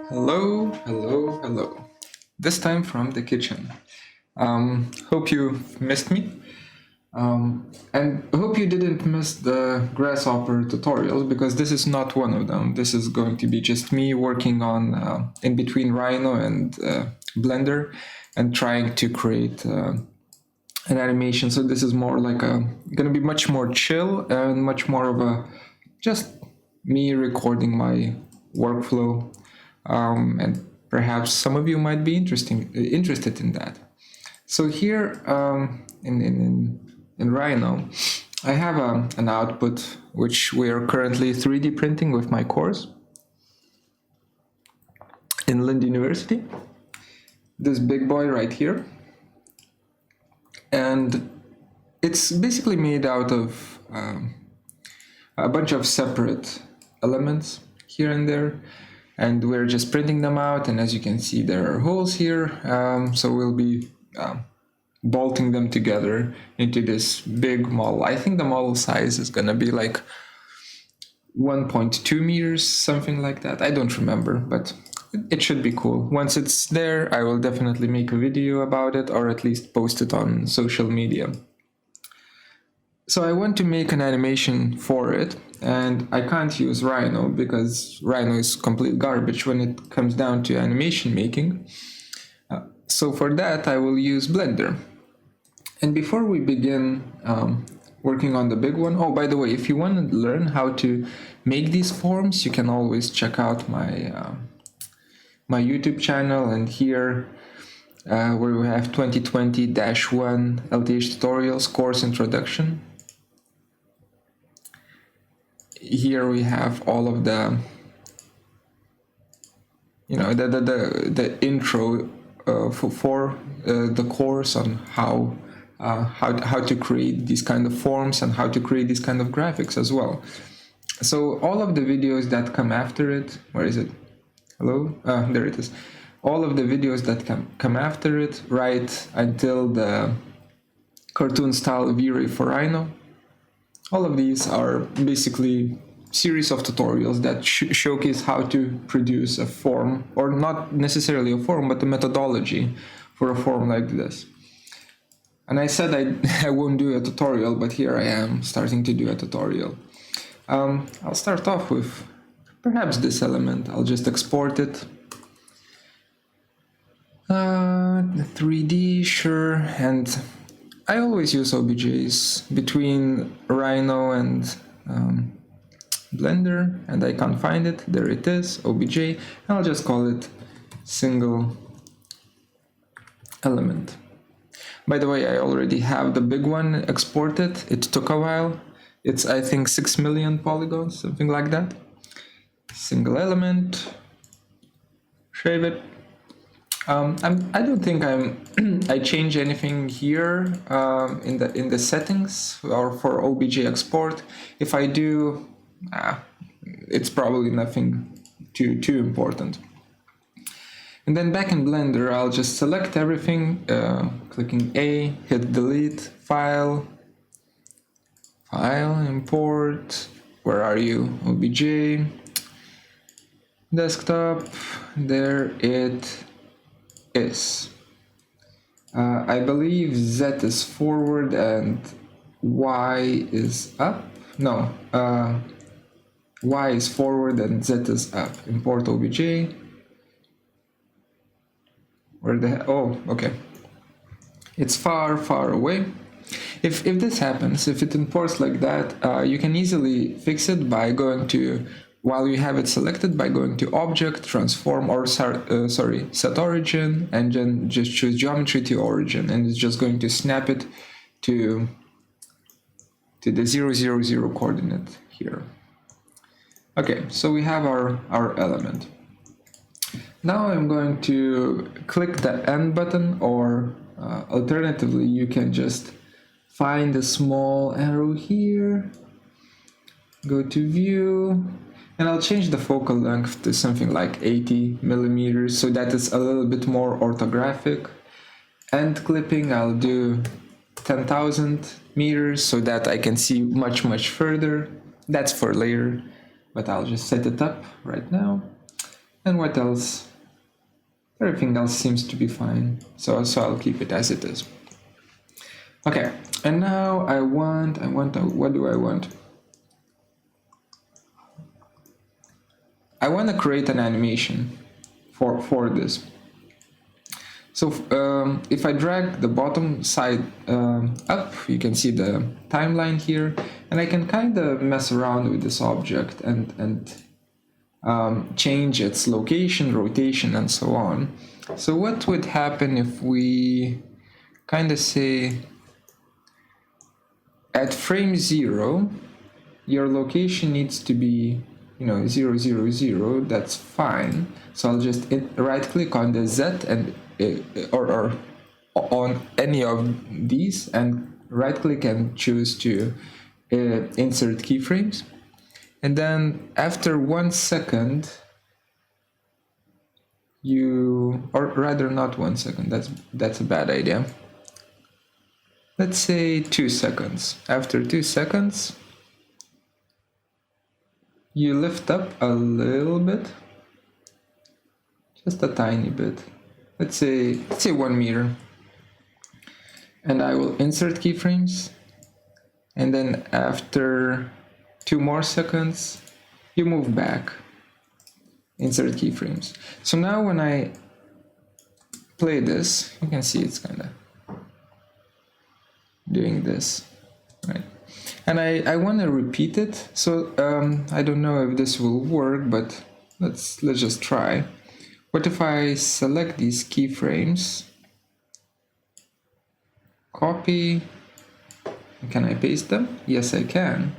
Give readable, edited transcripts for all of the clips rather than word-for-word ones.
Hello, hello, hello. This time from the kitchen. Hope you missed me. And hope you didn't miss the grasshopper tutorials because this is not one of them. This is going to be just me working on in between Rhino and Blender and trying to create an animation. So this is more like going to be much more chill and much more of a just me recording my workflow. And perhaps some of you might be interested in that. So here in Rhino, I have an output which we are currently 3D printing with my course in Lund University. This big boy right here. And it's basically made out of a bunch of separate elements here and there. And we're just printing them out, and as you can see, there are holes here, so we'll be bolting them together into this big model. I think the model size is gonna be like 1.2 meters, something like that. I don't remember, but it should be cool. Once it's there, I will definitely make a video about it, or at least post it on social media. So I want to make an animation for it, and I can't use Rhino because Rhino is complete garbage when it comes down to animation making. So for that, I will use Blender. And before we begin working on the big one, oh, by the way, if you want to learn how to make these forms, you can always check out my my YouTube channel, and here where we have 2020-1 LTH tutorials course introduction. Here we have all of the, you know, the intro for the course on how to create these kind of forms and how to create these kind of graphics as well. So all of the videos that come after it, where is it? Hello? There it is. All of the videos that come after it, right until the cartoon style V-Ray for Rhino. All of these are basically series of tutorials that showcase how to produce a form, or not necessarily a form, but the methodology for a form like this. And I said I won't do a tutorial, but here I am starting to do a tutorial. I'll start off with perhaps this element. I'll just export it. 3D, sure, and I always use OBJs between Rhino and Blender, and I can't find it. There it is, OBJ. And I'll just call it single element. By the way, I already have the big one exported. It took a while. It's, I think, 6 million polygons, something like that. Single element. Save it. I don't think I change anything here in the settings or for OBJ export. If I do, it's probably nothing too important. And then back in Blender, I'll just select everything, clicking A, hit delete, file, import. Where are you? OBJ, desktop. There it is. I believe Z is forward and Y is up. No, Y is forward and Z is up. Import OBJ. Where the oh, okay. It's far away. If this happens, if it imports like that, you can easily fix it by going to, while you have it selected, by going to Object, Transform, or Set Origin, and then just choose Geometry to Origin, and it's just going to snap it to the 0, 0, 0 coordinate here. Okay, so we have our element. Now I'm going to click the End button, or alternatively, you can just find a small arrow here, go to View, and I'll change the focal length to something like 80 millimeters, so that is a little bit more orthographic. End clipping, I'll do 10,000 meters so that I can see much further. That's for later, but I'll just set it up right now. And what else? Everything else seems to be fine. So I'll keep it as it is. Okay, and now what do I want? I want to create an animation for this. So if I drag the bottom side up, you can see the timeline here, and I can kind of mess around with this object and change its location, rotation, and so on. So what would happen if we kind of say at frame 0, your location needs to be 0, 0, 0, that's fine. So I'll just right click on the Z and or on any of these and right click and choose to insert keyframes. And then after 1 second, or rather not 1 second, that's a bad idea. Let's say 2 seconds. After 2 seconds, you lift up a little bit, just a tiny bit. Let's say 1 meter. And I will insert keyframes. And then after 2 more seconds, you move back. Insert keyframes. So now when I play this, you can see it's kind of doing this, right? And I want to repeat it. So I don't know if this will work, but let's just try. What if I select these keyframes, copy, can I paste them? Yes, I can.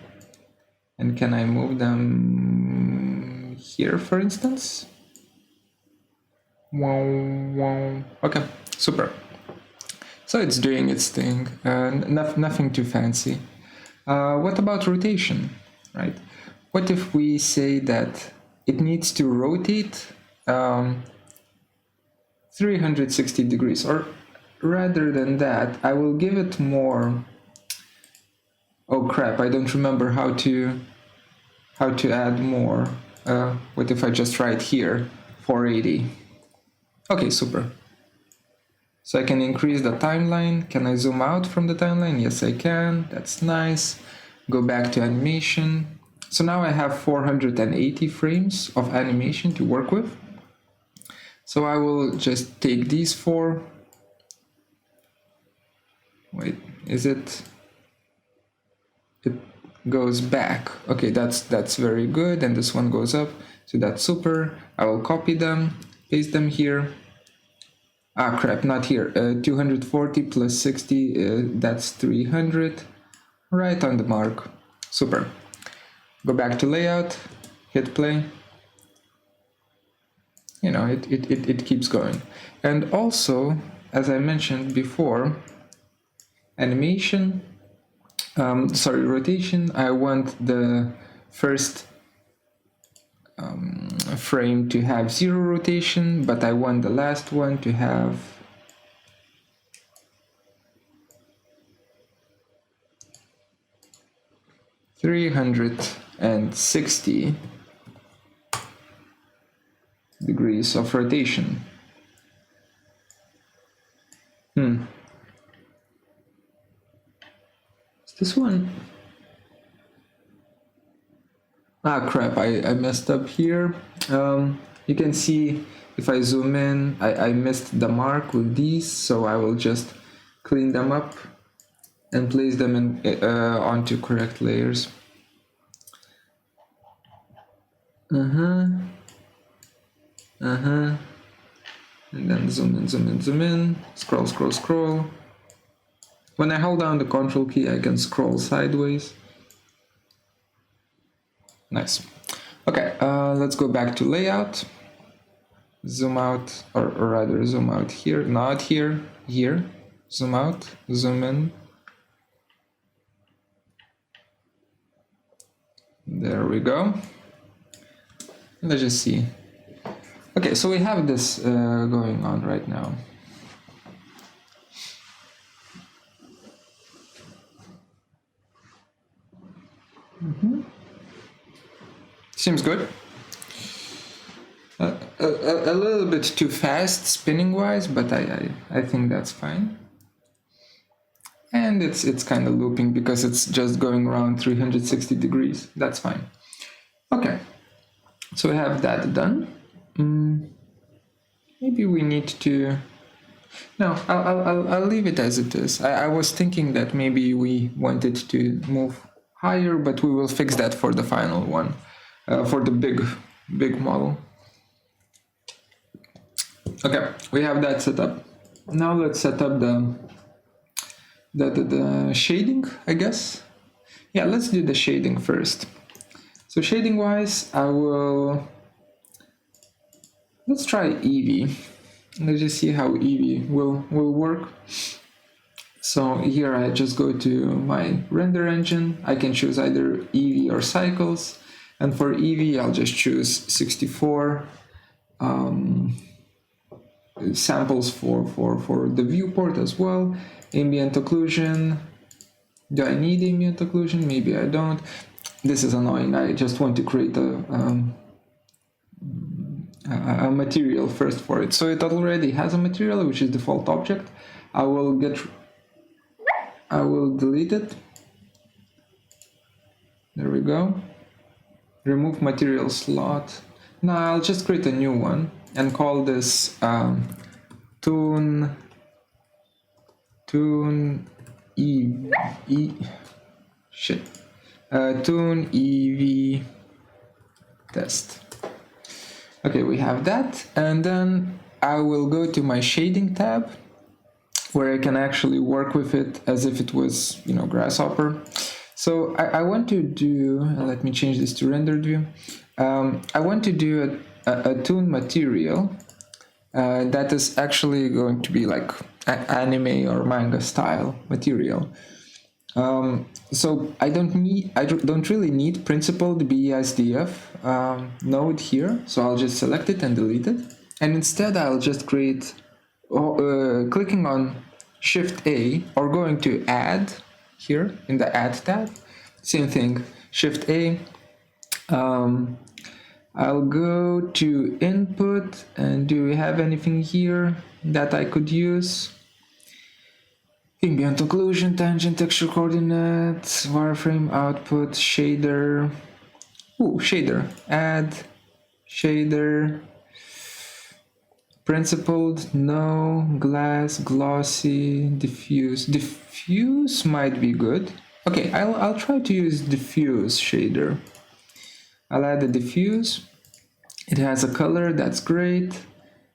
And can I move them here, for instance? Wow. Okay, super. So it's doing its thing, nothing too fancy. What about rotation, right? What if we say that it needs to rotate 360 degrees, or rather than that, I will give it more. Oh crap, I don't remember how to add more. What if I just write here 480? Okay, super. So I can increase the timeline. Can I zoom out from the timeline? Yes, I can. That's nice. Go back to animation. So now I have 480 frames of animation to work with. So I will just take these 4. Wait, is it? It goes back. Okay, that's very good. And this one goes up. So that's super. I will copy them, paste them here. Ah, crap, not here. 240 plus 60, that's 300. Right on the mark. Super. Go back to layout, hit play. It keeps going. And also, as I mentioned before, animation, rotation, I want the first frame to have 0 rotation, but I want the last one to have 360 degrees of rotation. Is this one? Ah, crap, I messed up here. You can see if I zoom in, I missed the mark with these, so I will just clean them up and place them in onto correct layers. And then zoom in, scroll. When I hold down the Control key, I can scroll sideways. Nice. Okay, let's go back to layout. Zoom out, or rather zoom out here, not here, here. Zoom out, zoom in. There we go. Let's just see. Okay, so we have this going on right now. Seems good. a little bit too fast spinning wise, but I think that's fine. And it's kind of looping because it's just going around 360 degrees. That's fine. Okay, so we have that done. Maybe we need to... No, I'll leave it as it is. I was thinking that maybe we wanted to move higher, but we will fix that for the final one, for the big model. Okay, we have that set up. Now let's set up the shading, I guess. Yeah, let's do the shading first. So shading wise, let's try Eevee. Let's just see how Eevee will work. So here I just go to my render engine. I can choose either Eevee or cycles. And for Eevee, I'll just choose 64 samples for the viewport as well. Ambient occlusion. Do I need ambient occlusion? Maybe I don't. This is annoying. I just want to create a material first for it. So it already has a material, which is default object. I will delete it. There we go. Remove material slot. Now I'll just create a new one and call this Toon Eevee test. Okay, we have that, and then I will go to my shading tab where I can actually work with it as if it was, Grasshopper. So I want to do, let me change this to rendered view. I want to do a Toon material that is actually going to be like anime or manga style material. So I don't really need principled BESDF node here, so I'll just select it and delete it. And instead I'll just create, clicking on Shift A or going to add here in the add tab, same thing, Shift A. I'll go to input, and do we have anything here that I could use? Ambient occlusion, tangent, texture coordinates, wireframe, output, shader. Shader. Add, shader. Principled, no. Glass, glossy, diffuse. Diffuse might be good. Okay, I'll try to use diffuse shader. I'll add the diffuse. It has a color, that's great.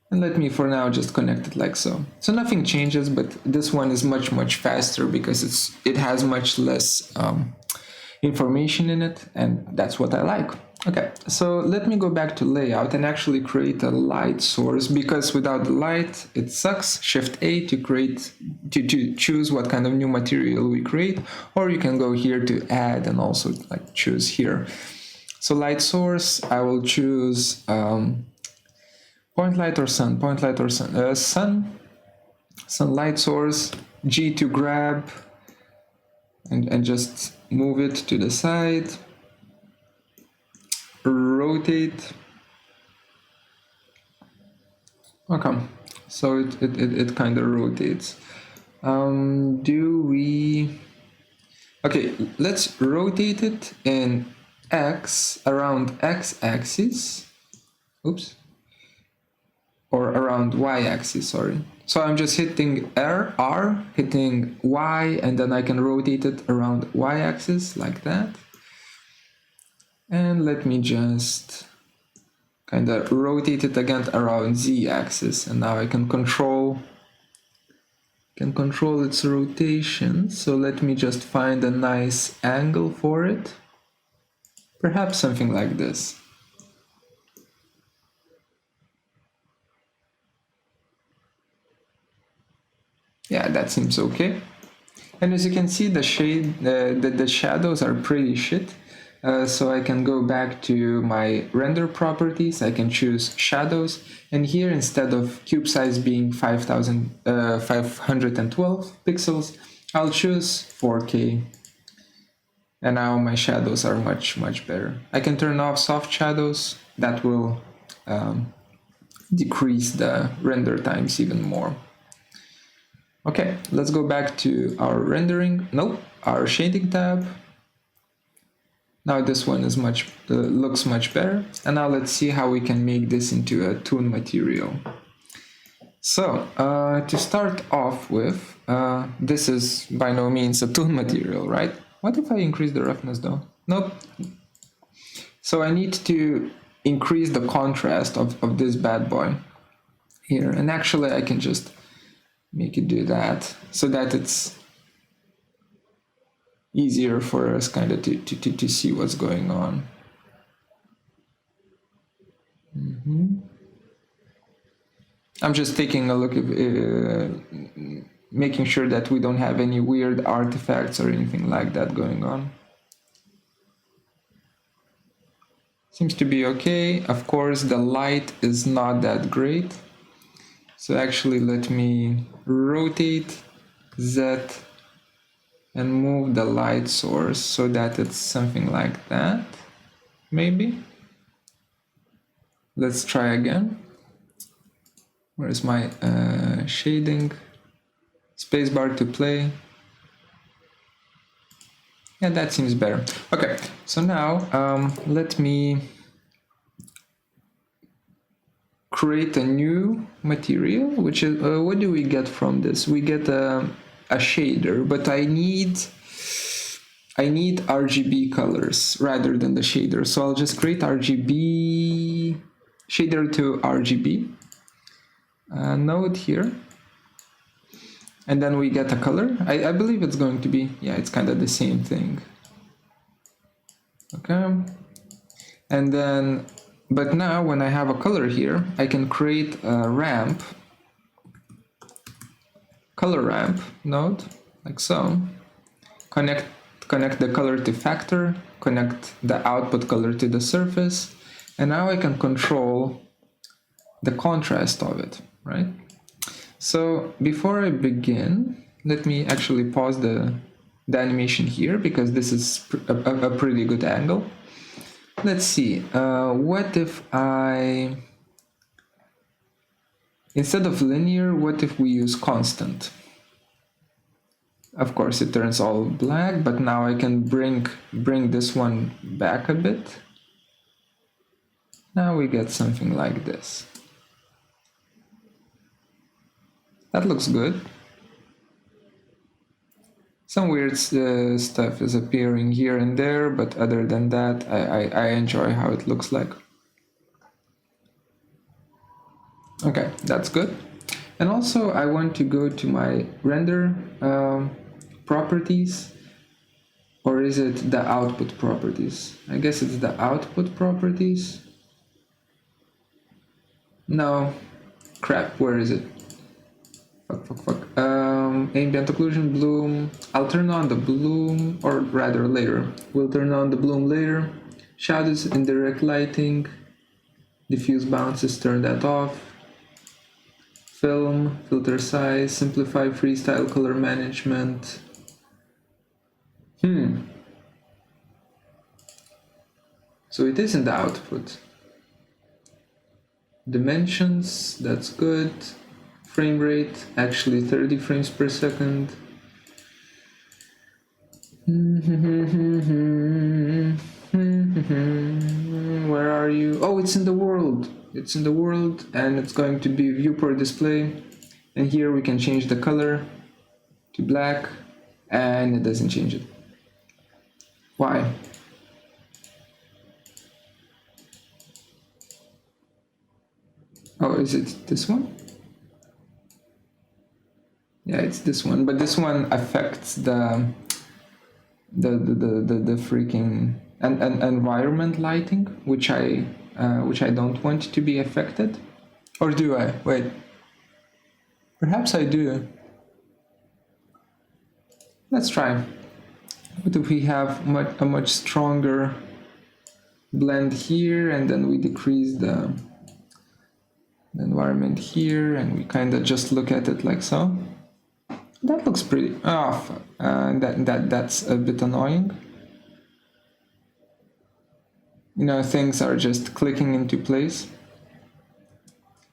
And let me for now just connect it like so. So nothing changes, but this one is much faster because it has much less information in it, and that's what I like. Okay, so let me go back to layout and actually create a light source, because without the light it sucks. Shift A to choose what kind of new material we create, or you can go here to add and also like choose here. So light source, I will choose point light or sun, sun light source, G to grab, and just move it to the side, rotate. Okay, so it kind of rotates. Okay, let's rotate it in X, around X axis. Oops. Or around Y axis, sorry. So I'm just hitting R, hitting Y, and then I can rotate it around Y axis like that. And let me just kind of rotate it again around Z axis, and now I can control its rotation. So let me just find a nice angle for it. Perhaps something like this. Yeah, that seems okay. And as you can see, the shadows are pretty shit. So I can go back to my render properties. I can choose shadows, and here instead of cube size being 512 pixels, I'll choose 4K. And now my shadows are much better. I can turn off soft shadows. That will decrease the render times even more. Okay, let's go back to our rendering, our shading tab. Now this one is looks much better. And now let's see how we can make this into a Toon material. So to start off with, this is by no means a Toon material, right? What if I increase the roughness though? Nope. So I need to increase the contrast of this bad boy here. And actually I can just make it do that so that it's easier for us kind of to see what's going on. I'm just taking a look at making sure that we don't have any weird artifacts or anything like that going on. Seems to be okay. Of course, the light is not that great. So actually, let me rotate Z and move the light source so that it's something like that, maybe. Let's try again. Where's my shading? Spacebar to play. Yeah, that seems better. Okay, so now let me create a new material, which is, what do we get from this? We get a shader, but I need RGB colors rather than the shader. So I'll just create RGB, shader to RGB node here. And then we get a color. I believe it's going to be, yeah, it's kind of the same thing. Okay. And then, but now when I have a color here, I can create a ramp, color ramp node, like so. Connect the color to factor, connect the output color to the surface. And now I can control the contrast of it, right? So before I begin, let me actually pause the animation here because this is a pretty good angle. Let's see, what if instead of linear, what if we use constant? Of course, it turns all black, but now I can bring this one back a bit. Now we get something like this. That looks good. Some weird stuff is appearing here and there, but other than that, I enjoy how it looks like. Okay, that's good. And also I want to go to my render properties, or is it the output properties? I guess it's the output properties. No, crap, where is it? Fuck. Ambient occlusion, bloom. I'll turn on the bloom, or rather later. We'll turn on the bloom later. Shadows, indirect lighting. Diffuse bounces, turn that off. Film, filter size, simplify freestyle color management. So it is in the output. Dimensions, that's good. Frame rate, actually 30 frames per second. Where are you? Oh, it's in the world. It's in the world, and it's going to be viewport display. And here we can change the color to black, and it doesn't change it. Why? Oh, is it this one? Yeah, it's this one, but this one affects the freaking environment lighting, which I don't want to be affected. Or do I? Wait. Perhaps I do. Let's try. What if we have a much stronger blend here, and then we decrease the environment here, and we kind of just look at it like so. That looks pretty off. That's a bit annoying. You know, things are just clicking into place.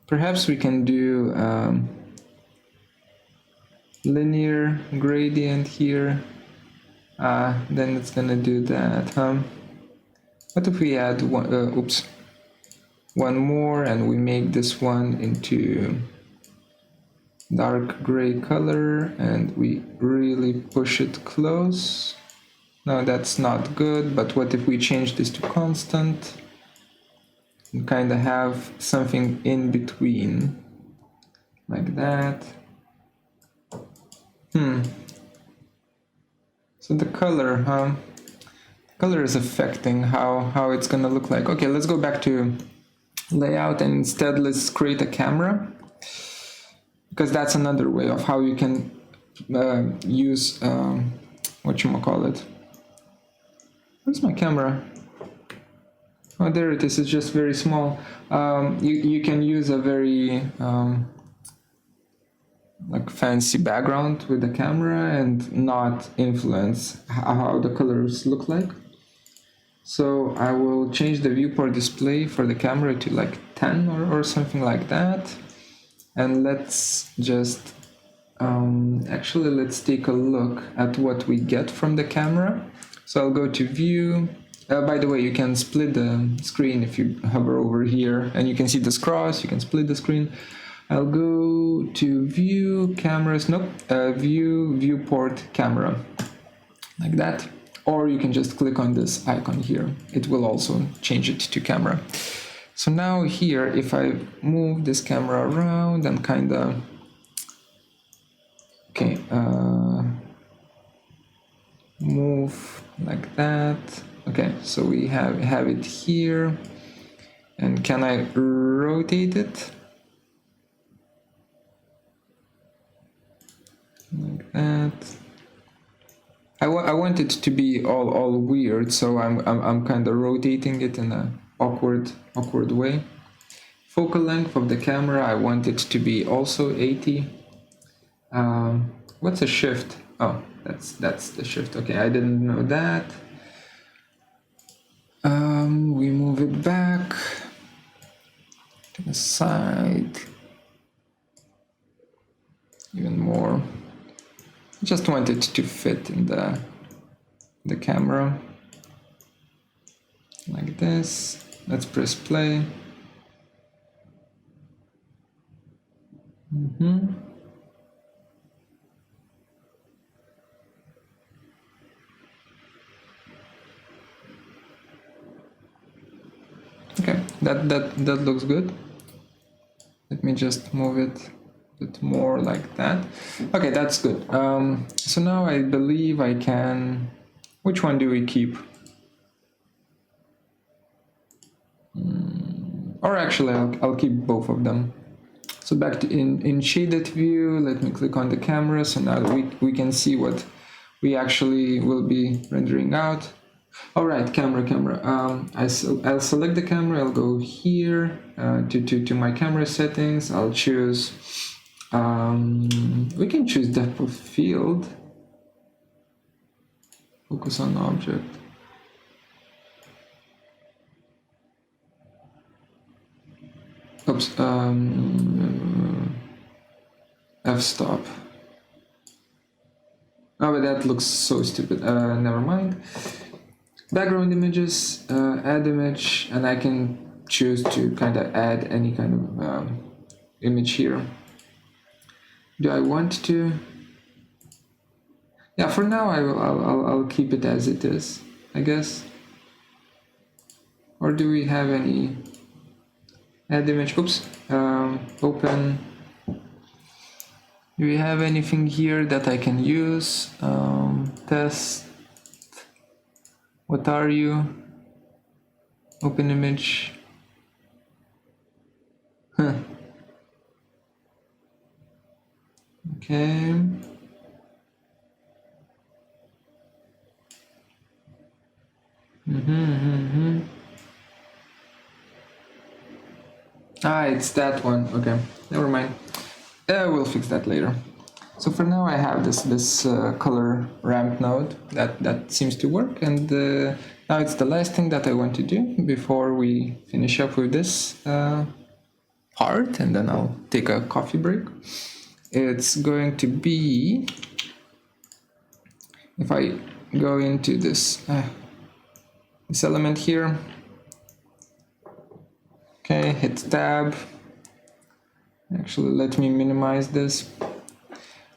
Perhaps we can do linear gradient here. Then it's gonna do that. What if we add one more and we make this one into dark gray color and we really push it close? No, that's not good, but what if we change this to constant and kind of have something in between like that? So the color, color is affecting how it's gonna look like. Okay, let's go back to layout and instead let's create a camera, because that's another way of how you can use whatchamacallit. Where's my camera? Oh, there it is. It's just very small. You can use a very like fancy background with the camera and not influence how the colors look like. So I will change the viewport display for the camera to like 10 or something like that. And let's just actually let's take a look at what we get from the camera. So I'll go to view. By the way, you can split the screen if you hover over here and you can see this cross, you can split the screen. I'll go to view cameras, view viewport camera, like that. Or you can just click on this icon here. It will also change it to camera. So now here, if I move this camera around and kind of, okay, move like that. Okay, so we have it here. And can I rotate it? Like that. I want it to be all weird, so I'm kind of rotating it in a awkward way. Focal length of the camera, I want it to be also 80. What's a shift? Oh, that's the shift. Okay, I didn't know that. We move it back to the side even more. Just want it to fit in the camera like this. Let's press play. Okay, that looks good. Let me just move it a bit more like that. Okay, that's good. So now I believe I can. Which one do we keep? Or actually, I'll keep both of them. So back to in shaded view. Let me click on the camera. So now we can see what we actually will be rendering out. All right, camera. I'll select the camera. I'll go here to my camera settings. I'll choose. We can choose depth of field. Focus on object. Oops. F-stop. Oh, but that looks so stupid. Never mind. Background images, add image, and I can choose to kind of add any kind of image here. Do I want to? Yeah, for now I'll keep it as it is, I guess. Or do we have any add image? Oops. Open. Do we have anything here that I can use? Test. What are you? Open image. Huh. Okay. Ah, it's that one. Okay, never mind. We'll fix that later. So for now I have this color ramp node that seems to work, and now it's the last thing that I want to do before we finish up with this part, and then I'll take a coffee break. It's going to be, if I go into this element here, okay, hit tab. Actually, let me minimize this.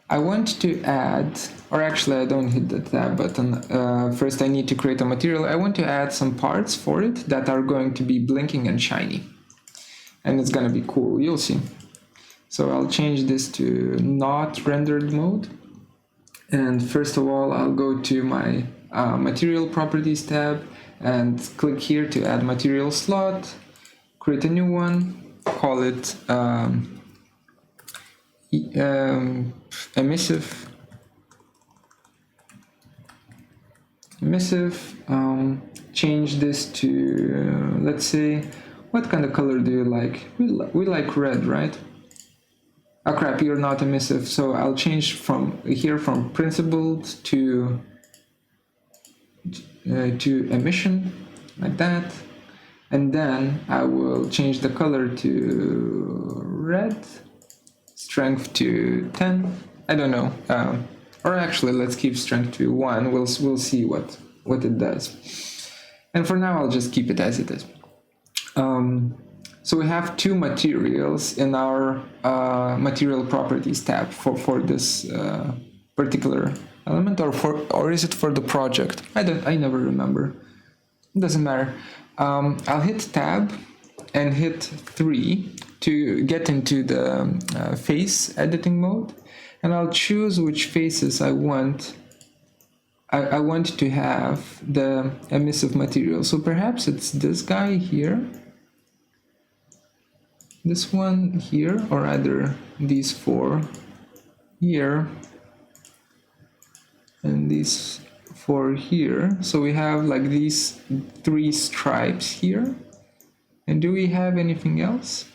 I want to add, or actually I don't hit the tab button. First I need to create a material. I want to add some parts for it that are going to be blinking and shiny. And it's gonna be cool, you'll see. So I'll change this to not rendered mode. And first of all, I'll go to my material properties tab and click here to add material slot, create a new one, call it emissive. Change this to, let's say, what kind of color do you like? We like red, right? Oh crap, you're not emissive, so I'll change from here from principled to emission, like that. And then I will change the color to red, strength to 10. I don't know, or actually let's keep strength to 1. We'll see what it does. And for now I'll just keep it as it is. So we have two materials in our material properties tab for this particular element, or is it for the project? I never remember. It doesn't matter. I'll hit tab and hit 3 to get into the face editing mode, and I'll choose which faces I want. I want to have the emissive material. So perhaps it's this guy here, this one here, or rather these 4 here, and these 4 here. So we have like these 3 stripes here. And do we have anything else?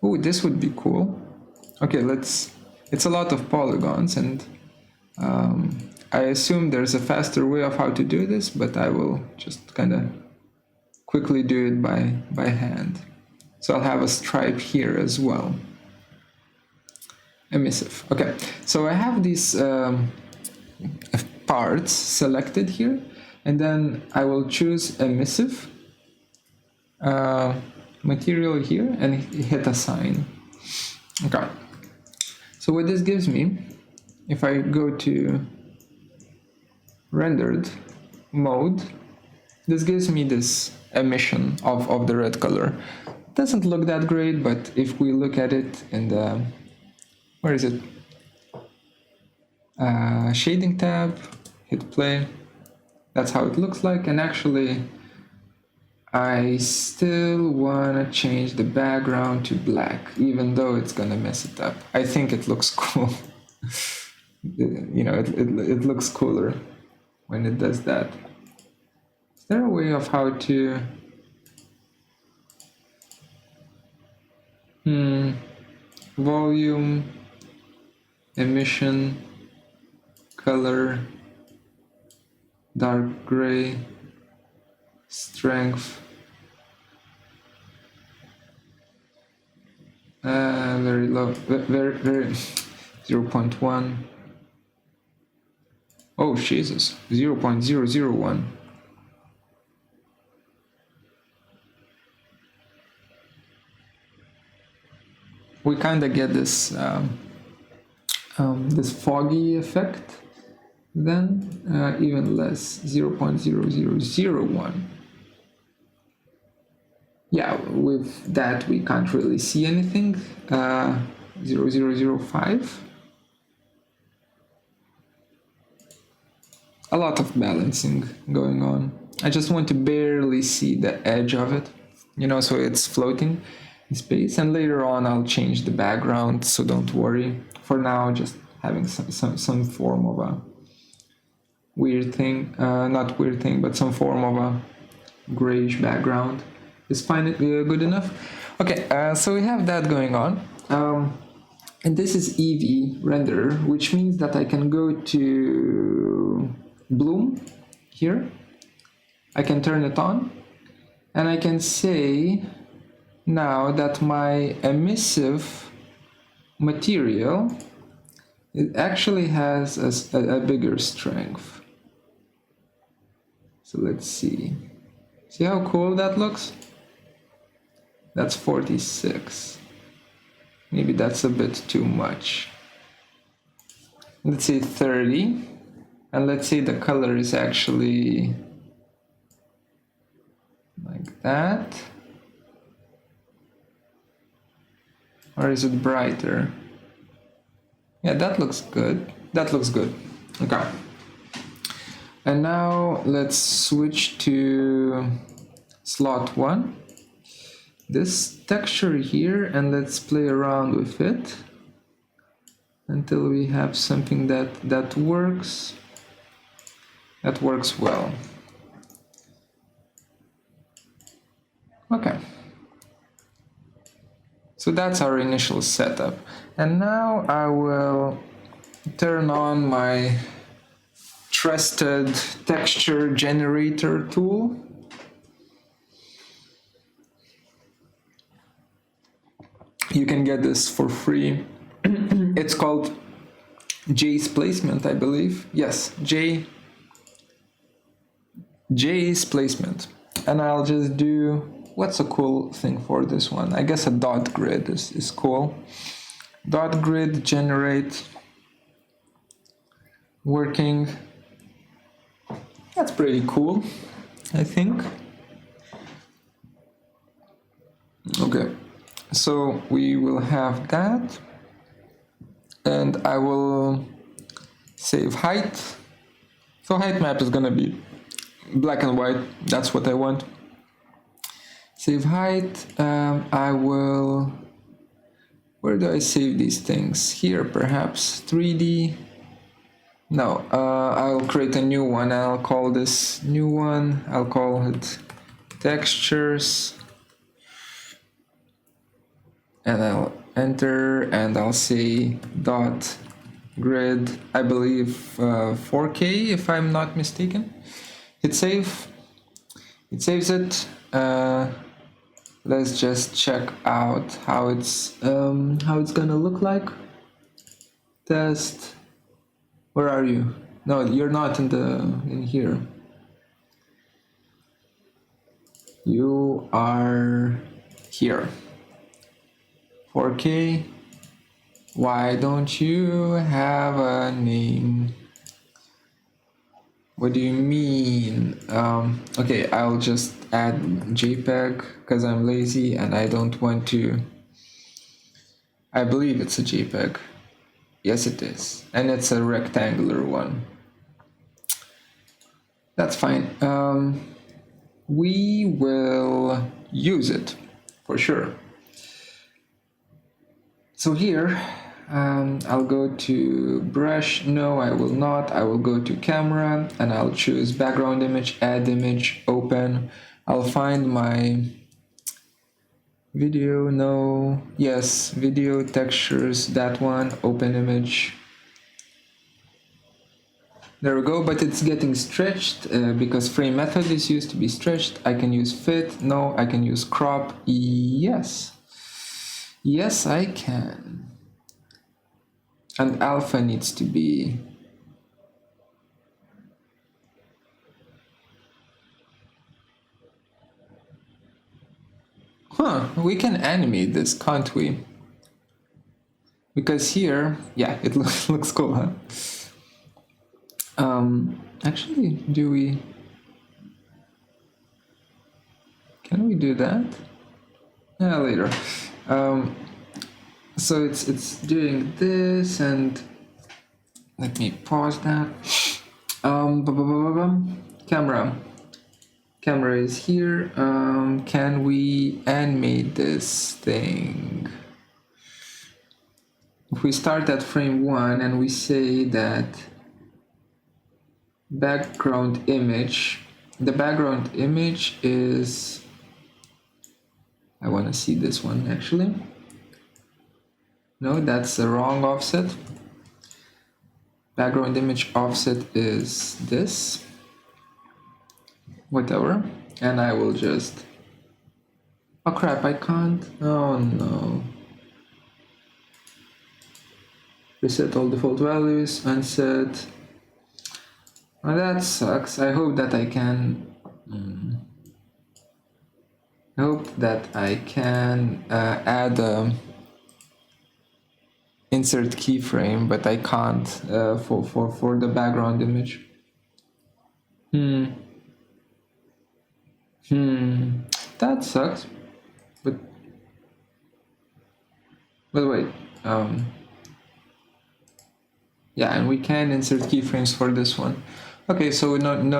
Oh, this would be cool. Okay, it's a lot of polygons, and I assume there's a faster way of how to do this, but I will just kind of quickly do it by hand. So I'll have a stripe here as well. Emissive. Okay, so I have these parts selected here, and then I will choose emissive material here and hit assign. Okay, so what this gives me, if I go to rendered mode, this gives me this emission of the red color. Doesn't look that great, but if we look at it in the, where is it? Shading tab, hit play. That's how it looks like. And actually, I still want to change the background to black, even though it's gonna mess it up. I think it looks cool. You know, it looks cooler when it does that. Is there a way of how to... volume, emission, color, dark gray, strength, very low, very 0.1. Oh Jesus, 0.001. We kind of get this this foggy effect. Then even less, 0.0001. Yeah, with that we can't really see anything. 0005. A lot of balancing going on. I just want to barely see the edge of it, you know, so it's floating in space, and later on I'll change the background, so don't worry. For now, just having some form of a weird thing, not weird thing, but some form of a grayish background is fine, good enough. Okay, so we have that going on, and this is Eevee renderer, which means that I can go to bloom here. I can turn it on, And I can say now that my emissive material, it actually has a bigger strength. So let's see. See how cool that looks? That's 46. Maybe that's a bit too much. Let's say 30. And let's say the color is actually like that. Or is it brighter? Yeah, that looks good. That looks good. Okay. And now let's switch to slot 1. This texture here, and let's play around with it until we have something that works well. Okay. So that's our initial setup. And now I will turn on my trusted texture generator tool. You can get this for free. It's called J's Placement, I believe. Yes, J's Placement. And I'll just do, what's a cool thing for this one? I guess a dot grid is cool. Dot grid generate working. That's pretty cool, I think. Okay, so we will have that. And I will save height. So height map is gonna be black and white. That's what I want. Save height. I will, where do I save these things? Here, perhaps 3D. No, I'll create a new one. I'll call this new one. I'll call it textures. And I'll enter, and I'll say dot grid, I believe 4K if I'm not mistaken. Hit save. It saves it. Let's just check out how it's gonna look like. Test. Where are you? No, you're not in here. You are here. 4K. Why don't you have a name? What do you mean? Okay, I'll just add JPEG because I'm lazy and I don't want to. I believe it's a JPEG. Yes, it is. And it's a rectangular one. That's fine. We will use it for sure. So here, I'll go to brush. No, I will not. I will go to camera and I'll choose background image, add image, open. I'll find my video. No, yes, video textures, that one, open image. There we go, but it's getting stretched because frame method is used to be stretched. I can use fit. No, I can use crop. Yes. Yes, I can. And alpha needs to be. Huh, we can animate this, can't we? Because here, yeah, it looks cool, huh? Actually, do we? Can we do that? Yeah, later. So it's doing this, and let me pause that. Camera is here. Can we animate this thing? If we start at frame 1 and we say that background image, the background image is, I want to see this one actually. No, that's the wrong offset. Background image offset is this, whatever, and I will just Oh crap, I can't. Oh no. Reset all default values, unset. Well, that sucks. I hope that I can. I hope that I can add a insert keyframe, but I can't for the background image. That sucks. But wait. Yeah, and we can insert keyframes for this one. Okay, so none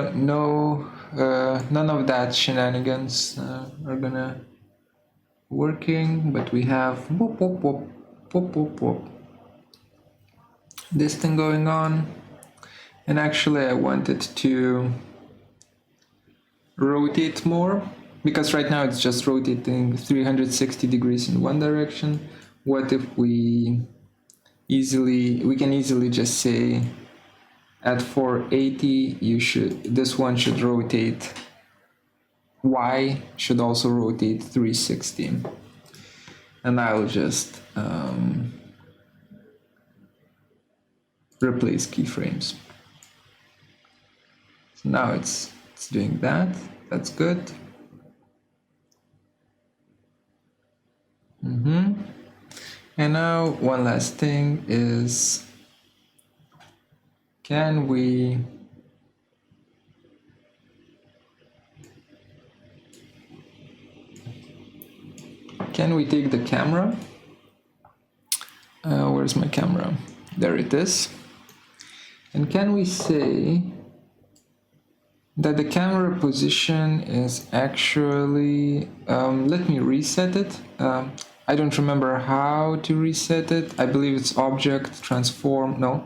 of that shenanigans are gonna working, but we have whoop, whoop, whoop, whoop, whoop, whoop. This thing going on. And actually I wanted to rotate more, because right now it's just rotating 360 degrees in one direction. What if we can easily just say at 480 this one should rotate, Y should also rotate 360, and I'll just replace keyframes. So now it's doing that. That's good. And now one last thing is, can we take the camera? Where's my camera? There it is. And can we say that the camera position is actually, let me reset it. I don't remember how to reset it. I believe it's object transform, no,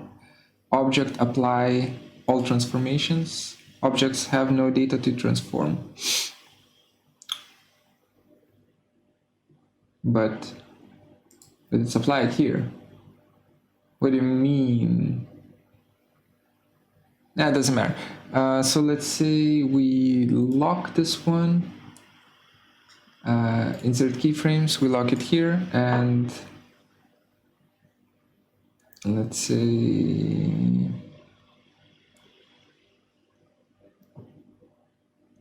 object apply all transformations. Objects have no data to transform. But it's applied here. What do you mean? Nah, it doesn't matter. So let's say we lock this one. Insert keyframes, we lock it here, and let's say,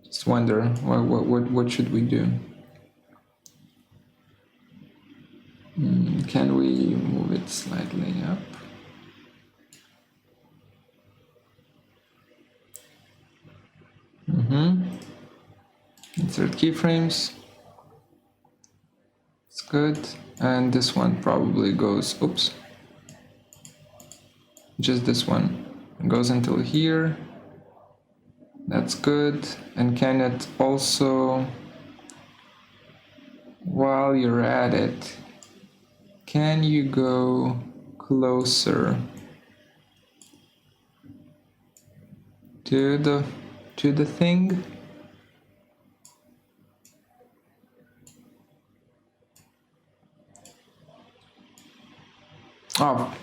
just wonder what should we do? Can we move it slightly up? Insert keyframes. It's good. And this one probably goes, oops. Just this one. It goes until here. That's good. And can it also, while you're at it, can you go closer to the thing? Oh,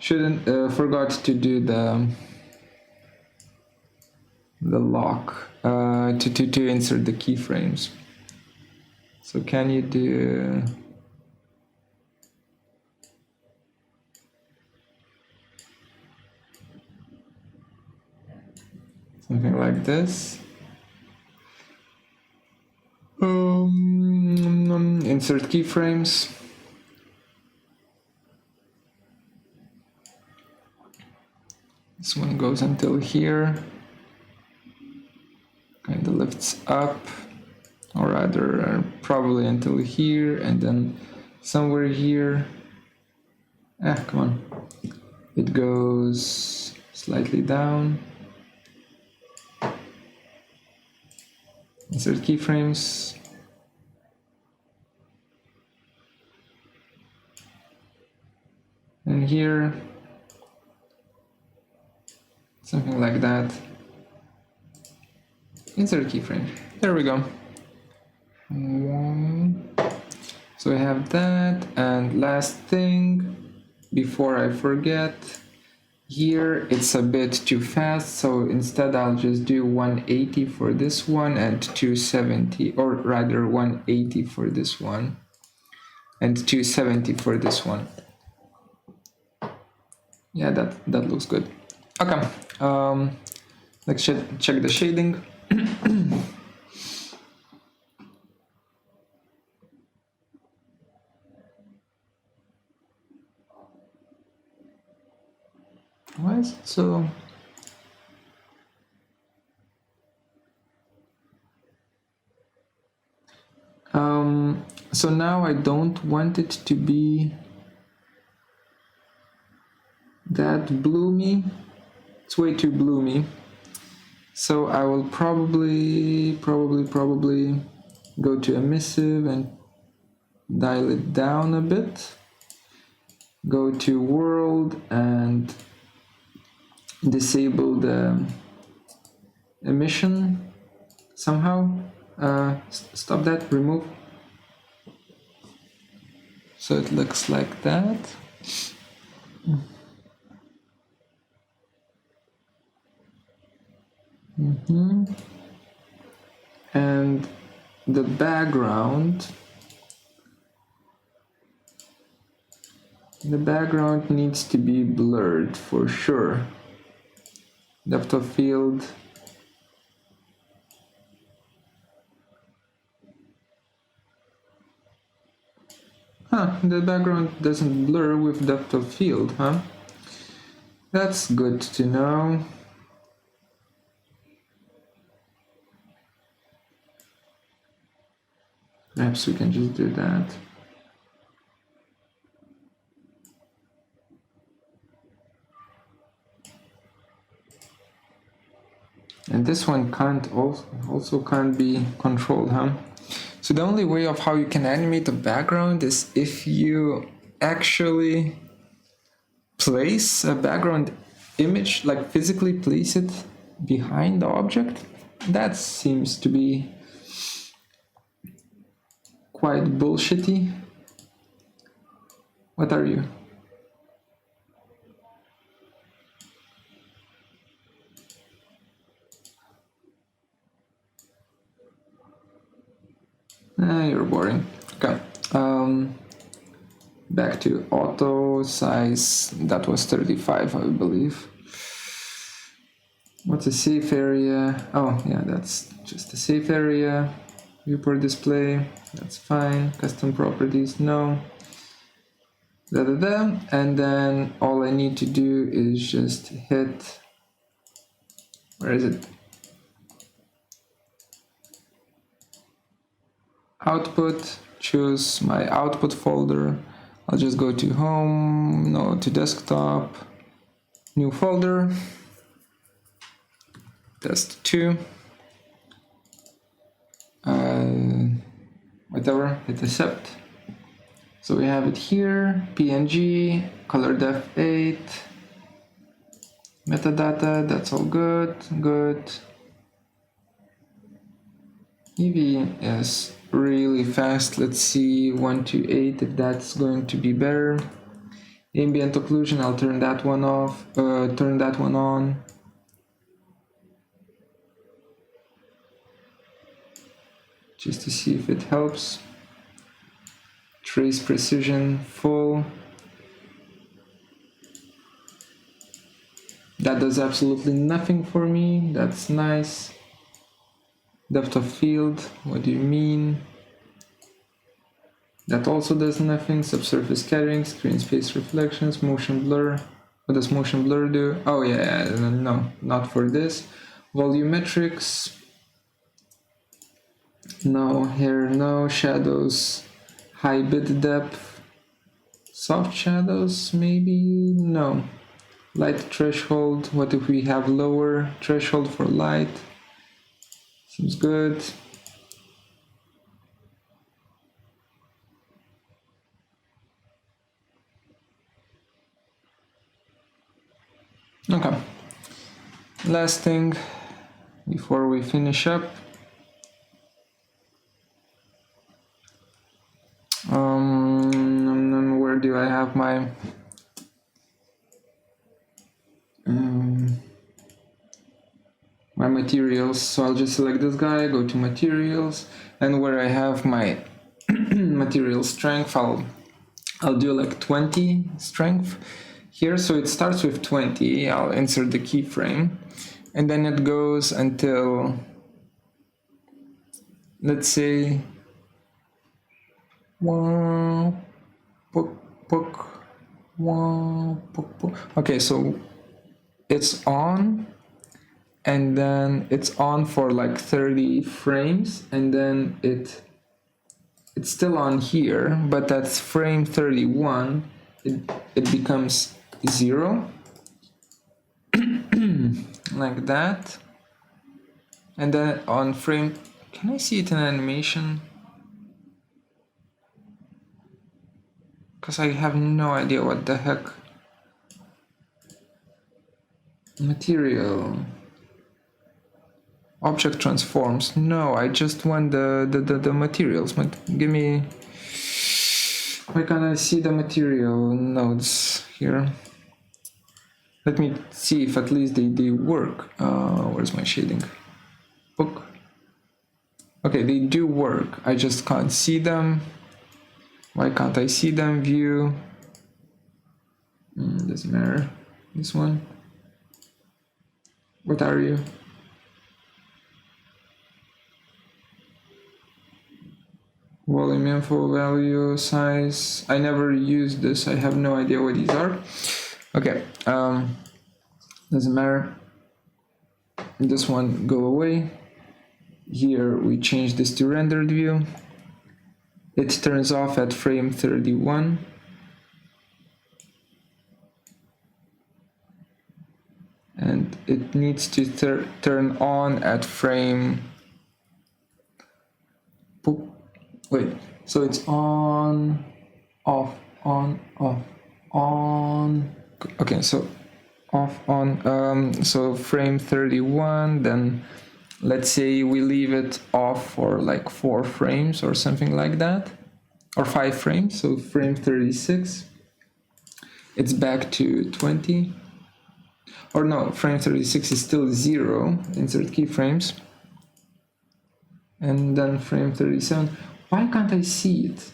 shouldn't forgot to do the lock to insert the keyframes. So can you do something like this? Insert keyframes. This one goes until here, kind of lifts up, or rather probably until here, and then somewhere here, come on, it goes slightly down. Insert keyframes. And here, something like that. Insert keyframe. There we go. So we have that, and last thing before I forget, Here it's a bit too fast, so instead I'll just do 180 for this one and 270, or rather 180 for this one and 270 for this one. Yeah, that looks good. Okay, let's check the shading. Why is it so? So now I don't want it to be that bloomy. It's way too bloomy. So I will probably go to emissive and dial it down a bit. Go to world and disable the emission somehow. Stop that, remove. So it looks like that. And the background needs to be blurred for sure. Depth of field. The background doesn't blur with depth of field, huh? That's good to know. Perhaps we can just do that. And this one also can't be controlled, huh? So the only way of how you can animate the background is if you actually place a background image, like physically place it behind the object. That seems to be quite bullshitty. What are you? You're boring. Okay. Back to auto size. That was 35, I believe. What's a safe area? Oh, yeah, that's just a safe area. Viewport display. That's fine. Custom properties. No. And then all I need to do is just hit. Where is it? Output, choose my output folder. I'll just go to home, no, to desktop, new folder, test 2, whatever, hit accept. So we have it here, PNG, color def 8, metadata, that's all good. Eevee is really fast. Let's see 128 if that's going to be better. Ambient occlusion, I'll turn that one off, turn that one on. Just to see if it helps. Trace precision full. That does absolutely nothing for me. That's nice. Depth of field, what do you mean? That also does nothing. Subsurface scattering, screen space reflections, motion blur. What does motion blur do? Oh yeah, no, not for this. Volumetrics. No, here, no. Shadows, high bit depth. Soft shadows, maybe? No. Light threshold, what if we have lower threshold for light? Seems good. Okay. Last thing before we finish up. Where do I have my... materials. So I'll just select this guy, go to materials, and where I have my material strength, I'll do like 20 strength here. So it starts with 20. I'll insert the keyframe, and then it goes until, let's say, okay, so it's on, and then it's on for like 30 frames, and then it's still on here, but that's frame 31, it becomes 0 like that. And then on frame, can I see it in animation? Because I have no idea what the heck. Material. Object transforms. No, I just want the materials. Give me. Why can't I see the material nodes here? Let me see if at least they work. Where's my shading? Book. Okay, they do work. I just can't see them. Why can't I see them? View. Doesn't matter. This one. What are you? Volume info, value, size. I never used this. I have no idea what these are. Okay. Doesn't matter. This one go away. Here we change this to rendered view. It turns off at frame 31. And it needs to turn on at frame. Wait, so it's on, off, on, off, on. Okay, so off, on. So frame 31, then let's say we leave it off for like 4 frames or something like that, or 5 frames. So frame 36, it's back to 20. Or no, frame 36 is still 0. Insert keyframes. And then frame 37. Why can't I see it?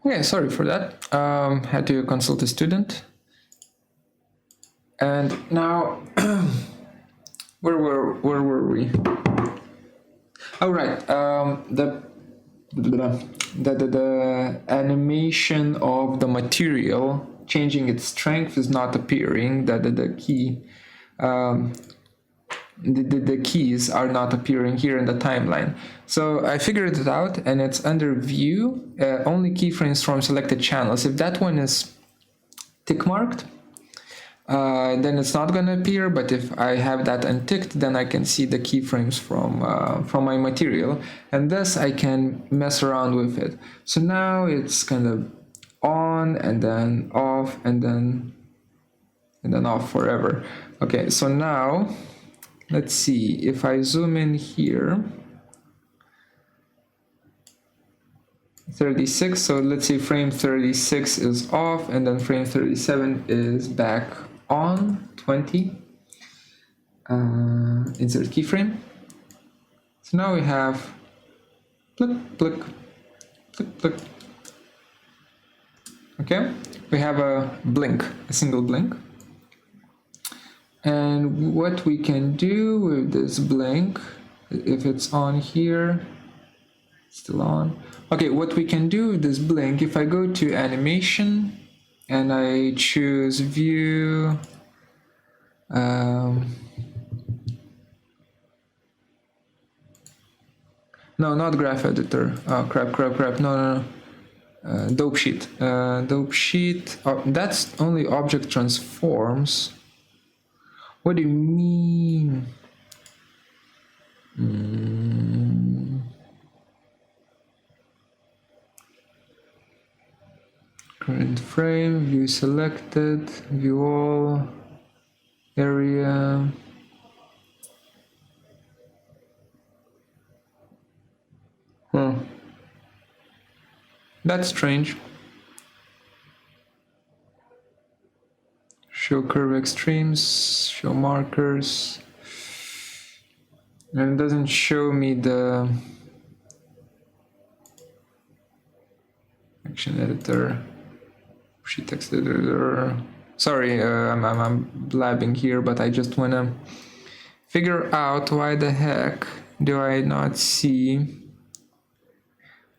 Okay, sorry for that. Had to consult a student. And now, where were we? All right. The animation of the material changing its strength is not appearing. The key. The keys are not appearing here in the timeline. So I figured it out, and it's under view, only keyframes from selected channels. If that one is tick marked, then it's not going to appear, but if I have that unticked, then I can see the keyframes from my material, and thus I can mess around with it. So now it's kind of on, and then off, and then off forever. Okay, so now let's see, if I zoom in here, 36, so let's say frame 36 is off, and then frame 37 is back on, 20. Insert keyframe. So now we have click, click, click, click. Okay, we have a blink, a single blink. And what we can do with this blink, if it's on here, still on. Okay, what we can do with this blink, if I go to animation and I choose view, no, not graph editor. Oh, crap. No. Dope sheet. Dope sheet. Oh, that's only object transforms. What do you mean? Current frame, view selected, view all, area. That's strange. show curve extremes, show markers, and it doesn't show me the action editor, sheet text editor. Sorry, I'm blabbing here, but I just wanna figure out why the heck do I not see.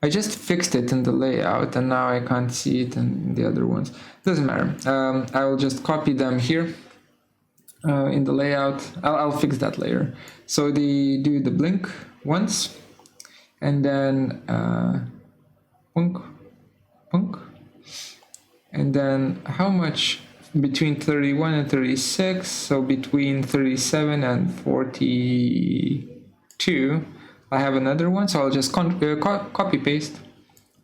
I just fixed it in the layout and now I can't see it in the other ones. Doesn't matter. I will just copy them here in the layout. I'll fix that later. So they do the blink once and then punk, punk. And then how much between 31 and 36? So between 37 and 42. I have another one, so I'll just copy paste.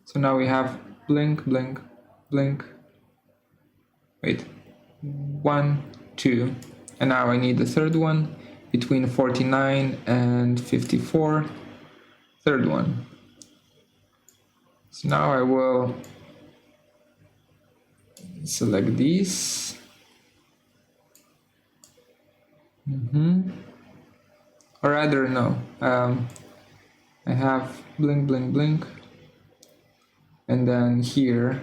So now we have blink, blink, blink. Wait, 1, 2, and now I need the third one between 49 and 54. Third one. So now I will select these. Or rather, no. I have blink, blink, blink, and then here,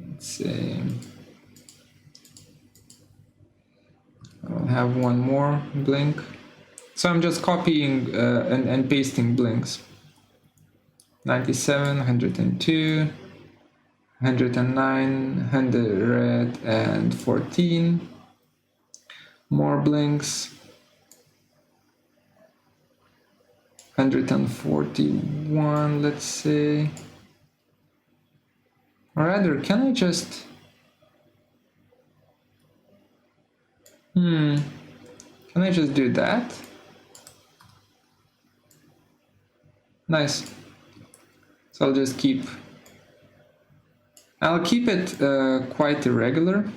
let's say, I'll have one more blink. So I'm just copying and pasting blinks. 97, 102, 109, 114, more blinks. 141, let's say. Or rather, can I just... Can I just do that? Nice. So I'll just keep... I'll keep it quite irregular,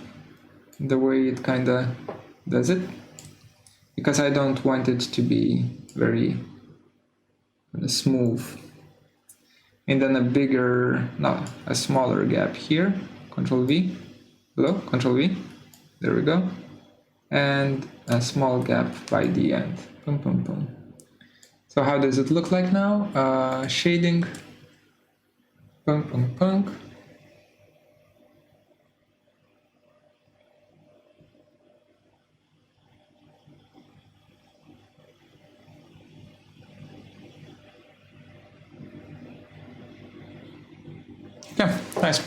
the way it kinda does it, because I don't want it to be very smooth. And then a smaller gap here. Control V, below, Control V, there we go. And a small gap by the end. Boom, boom, boom. So how does it look like now? Shading. Punk, punk, punk. Yeah, nice.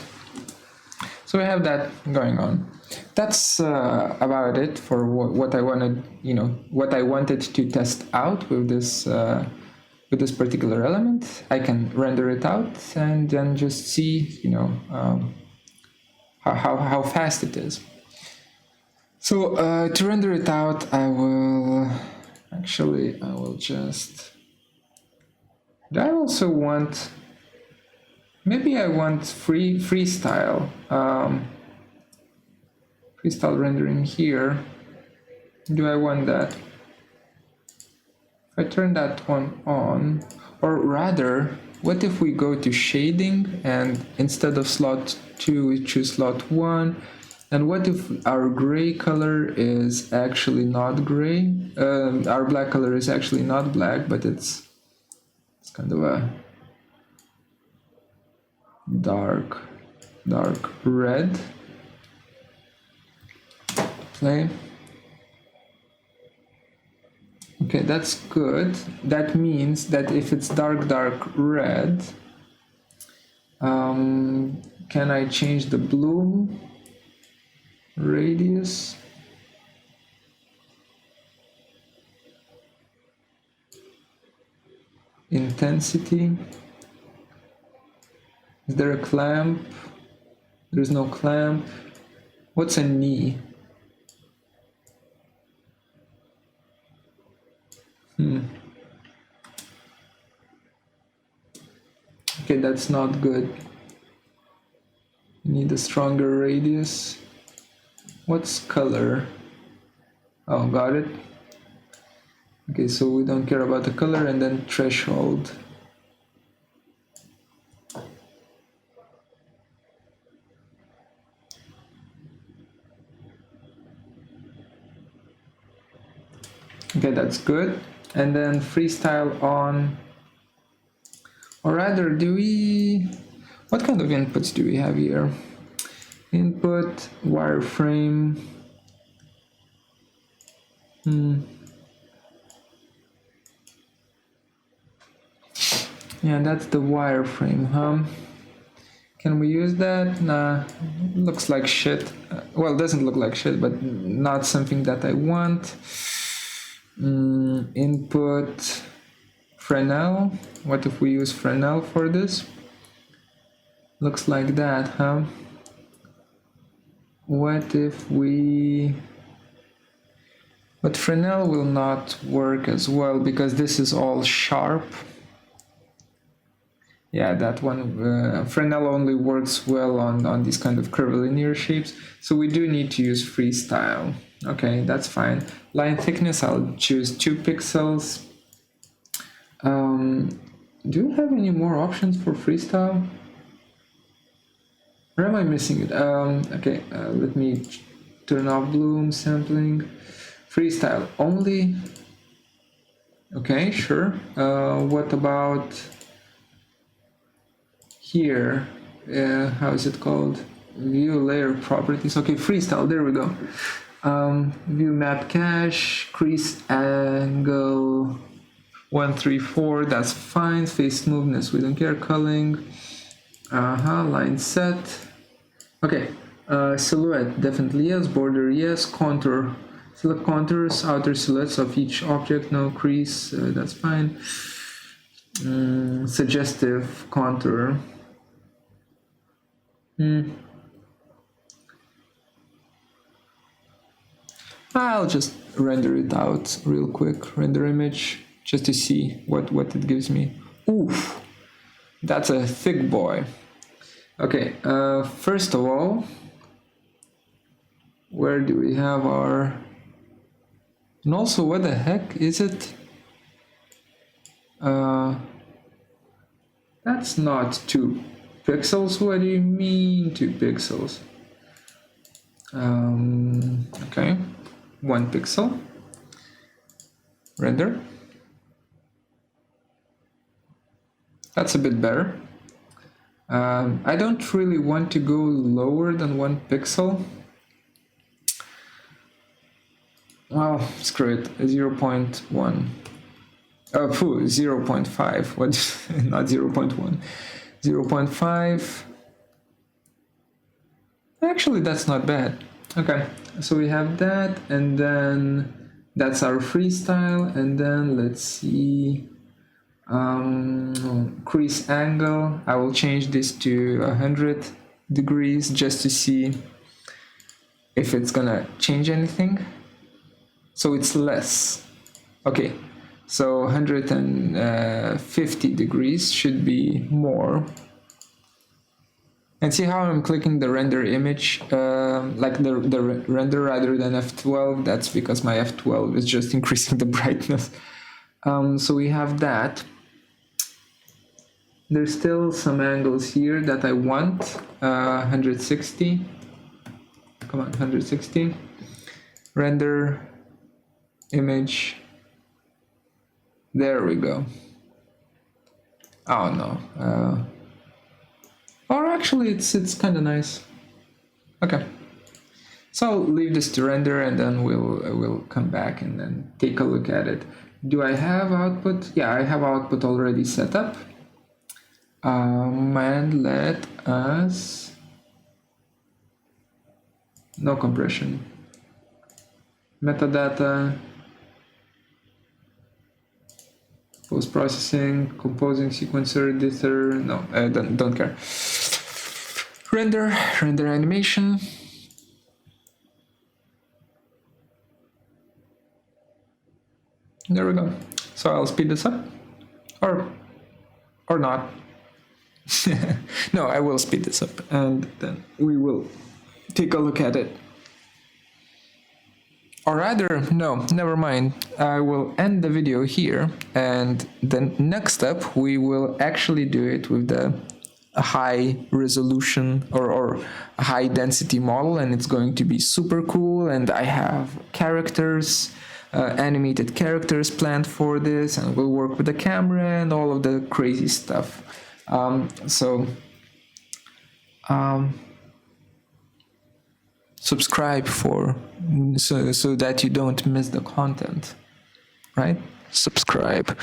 So we have that going on. That's about it for what I wanted, what I wanted to test out with this particular element. I can render it out and then just see, how fast it is. So to render it out, I will just. I also want. Maybe I want freestyle. Freestyle rendering here. Do I want that? If I turn that one on, or rather, what if we go to shading and instead of slot 2 we choose slot 1? And what if our gray color is actually not gray? Our black color is actually not black, but it's kind of a dark red. Play. Okay, that's good. That means that if it's dark red, can I change the bloom radius? Intensity. Is there a clamp? There's no clamp. What's a knee? Okay, that's not good. You need a stronger radius. What's color? Oh, got it. Okay, so we don't care about the color, and then threshold. Okay, that's good. And then freestyle on, or rather, what kind of inputs do we have here? Input, wireframe. Yeah, that's the wireframe, huh? Can we use that? Nah, looks like shit. Well, it doesn't look like shit, but not something that I want. Input, Fresnel. What if we use Fresnel for this? Looks like that, huh? What if we... But Fresnel will not work as well because this is all sharp. Yeah, that one, Fresnel only works well on these kind of curvilinear shapes. So we do need to use freestyle. Okay, that's fine. Line thickness, I'll choose 2 pixels. Do you have any more options for freestyle? Or am I missing it? Okay, let me turn off bloom, sampling. Freestyle only. Okay, sure. What about here? How is it called? View layer properties. Okay, freestyle, there we go. View map cache, crease angle 134, that's fine. Face smoothness, we don't care. Culling, line set. Okay, silhouette, definitely yes. Border, yes. Contour, select contours, outer silhouettes of each object, no crease, that's fine. Suggestive contour. I'll just render it out real quick, render image, just to see what it gives me. Oof, that's a thick boy. Okay, first of all, where do we have our... And also, what the heck is it? That's not 2 pixels. What do you mean 2 pixels? Okay, 1 pixel. Render. That's a bit better. I don't really want to go lower than 1 pixel. Well, screw it, 0.1. Oh, 0.5. What? Not 0.1. 0.5. Actually, that's not bad. Okay, so we have that, and then that's our freestyle, and then let's see. Crease angle, I will change this to 100 degrees just to see if it's gonna change anything. So it's less. Okay, so 150 degrees should be more. And see how I'm clicking the render image, like the render rather than F12. That's because my F12 is just increasing the brightness. So we have that. There's still some angles here that I want. 160. Come on, 160. Render image. There we go. Oh no. Or actually, it's kind of nice. Okay. So I'll leave this to render, and then we'll come back and then take a look at it. Do I have output? Yeah, I have output already set up. And let us... No compression. Metadata. Post-processing, composing, sequencer, editor. No, don't care. Render animation. There we go. So I'll speed this up, or not. No, I will speed this up, and then we will take a look at it. Or rather, no, never mind. I will end the video here, and then next up we will actually do it with the high resolution or high density model, and it's going to be super cool. And I have characters, animated characters planned for this, and we'll work with the camera and all of the crazy stuff. Subscribe so that you don't miss the content, right? Subscribe.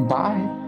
Bye.